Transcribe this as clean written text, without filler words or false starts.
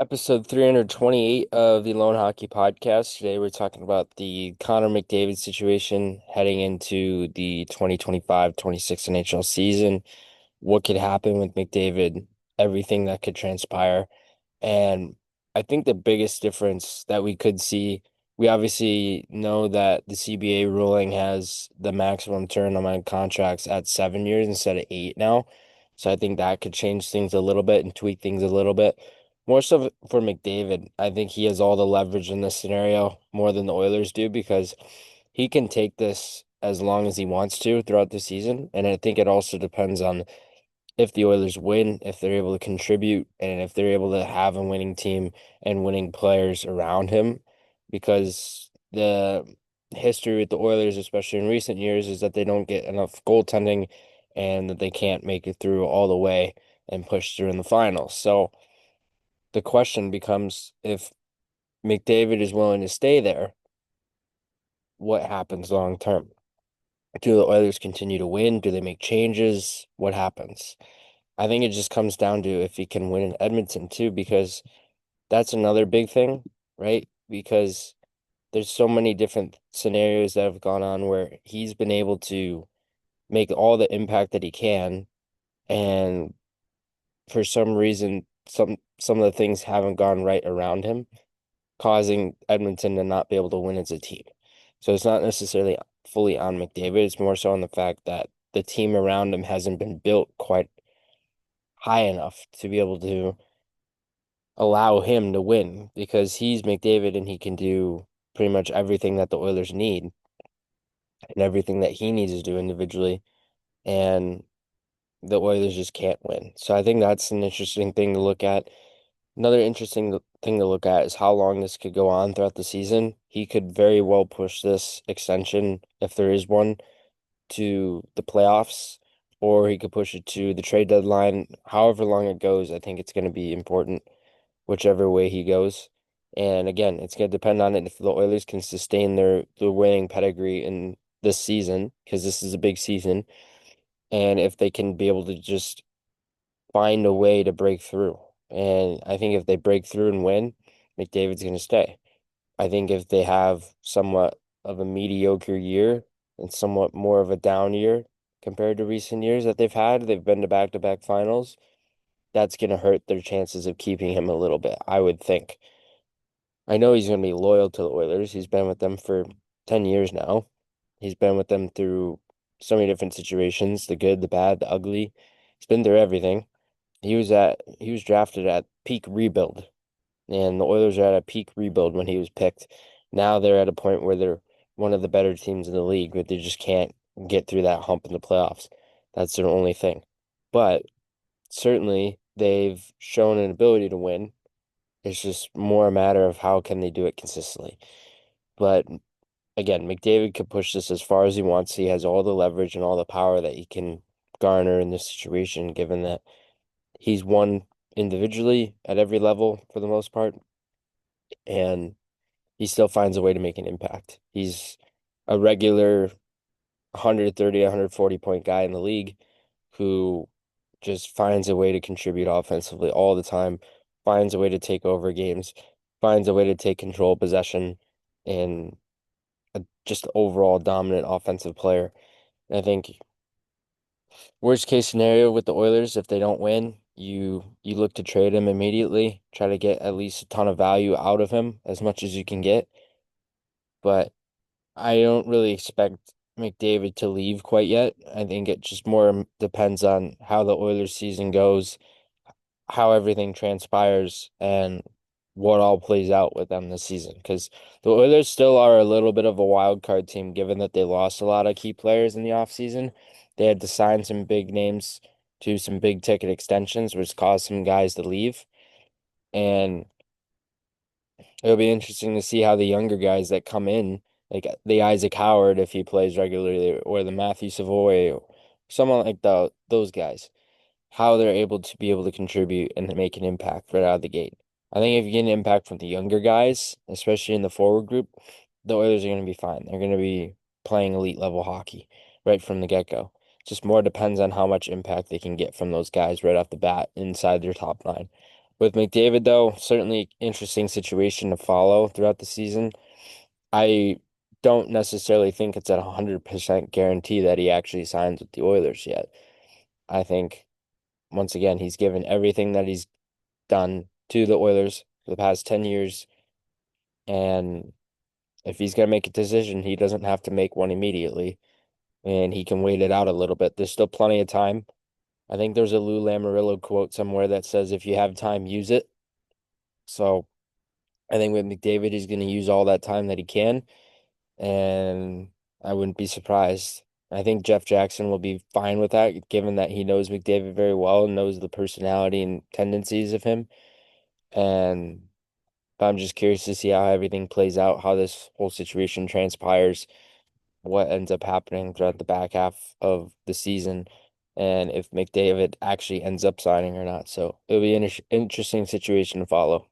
Episode 328 of the Lone Hockey Podcast. Today we're talking about the Connor McDavid situation heading into the 2025-26 NHL season. What could happen with McDavid, everything that could transpire. And I think the biggest difference that we could see, we obviously know that the CBA ruling has the maximum term on contracts at 7 years instead of 8 now. So I think that could change things a little bit and tweak things a little bit. More so for McDavid, I think he has all the leverage in this scenario more than the Oilers do because he can take this as long as he wants to throughout the season. And I think it also depends on if the Oilers win, if they're able to contribute, and if they're able to have a winning team and winning players around him. Because the history with the Oilers, especially in recent years, is that they don't get enough goaltending and that they can't make it through all the way and push through in the finals. So the question becomes if McDavid is willing to stay there, what happens long term? Do the Oilers continue to win? Do they make changes? What happens? I think it just comes down to if he can win in Edmonton too, because that's another big thing, right? Because there's so many different scenarios that have gone on where he's been able to make all the impact that he can, and for some reason, some of the things haven't gone right around him, causing Edmonton to not be able to win as a team. So it's not necessarily fully on McDavid. It's more so on the fact that the team around him hasn't been built quite high enough to be able to allow him to win because he's McDavid and he can do pretty much everything that the Oilers need and everything that he needs to do individually. And the Oilers just can't win. So I think that's an interesting thing to look at. Another interesting thing to look at is how long this could go on throughout the season. He could very well push this extension, if there is one, to the playoffs, or he could push it to the trade deadline. However long it goes, I think it's going to be important, whichever way he goes. And again, it's going to depend on it if the Oilers can sustain their winning pedigree in this season, because this is a big season, and if they can be able to just find a way to break through. And I think if they break through and win, McDavid's going to stay. I think if they have somewhat of a mediocre year and somewhat more of a down year compared to recent years that they've been to back-to-back finals, that's going to hurt their chances of keeping him a little bit, I would think. I know he's going to be loyal to the Oilers. He's been with them for 10 years now. He's been with them through so many different situations, the good, the bad, the ugly. He's been through everything. He was drafted at peak rebuild, and the Oilers are at a peak rebuild when he was picked. Now they're at a point where they're one of the better teams in the league, but they just can't get through that hump in the playoffs. That's their only thing. But certainly they've shown an ability to win. It's just more a matter of how can they do it consistently. But again, McDavid could push this as far as he wants. He has all the leverage and all the power that he can garner in this situation, given that he's won individually at every level for the most part, and he still finds a way to make an impact. He's a regular 130, 140 point guy in the league who just finds a way to contribute offensively all the time, finds a way to take over games, finds a way to take control of possession, and just overall dominant offensive player. And I think worst case scenario with the Oilers, if they don't win, you look to trade him immediately, try to get at least a ton of value out of him as much as you can get. But I don't really expect McDavid to leave quite yet. I think it just more depends on how the Oilers season goes, how everything transpires, and what all plays out with them this season. Because the Oilers still are a little bit of a wild card team, given that they lost a lot of key players in the offseason. They had to sign some big names to some big ticket extensions, which caused some guys to leave. And it'll be interesting to see how the younger guys that come in, like the Isaac Howard, if he plays regularly, or the Matthew Savoy, or someone like those guys, how they're able to contribute and make an impact right out of the gate. I think if you get an impact from the younger guys, especially in the forward group, the Oilers are going to be fine. They're going to be playing elite level hockey right from the get-go. Just more depends on how much impact they can get from those guys right off the bat inside their top nine. With McDavid, though, certainly interesting situation to follow throughout the season. I don't necessarily think it's at 100% guarantee that he actually signs with the Oilers yet. I think, once again, he's given everything that he's done to the Oilers for the past 10 years. And if he's going to make a decision, he doesn't have to make one immediately. And he can wait it out a little bit. There's still plenty of time. I think there's a Lou Lamoriello quote somewhere that says, if you have time, use it. So I think with McDavid, he's going to use all that time that he can. And I wouldn't be surprised. I think Jeff Jackson will be fine with that, given that he knows McDavid very well and knows the personality and tendencies of him. And I'm just curious to see how everything plays out, how this whole situation transpires, what ends up happening throughout the back half of the season, and if McDavid actually ends up signing or not. So it'll be an interesting situation to follow.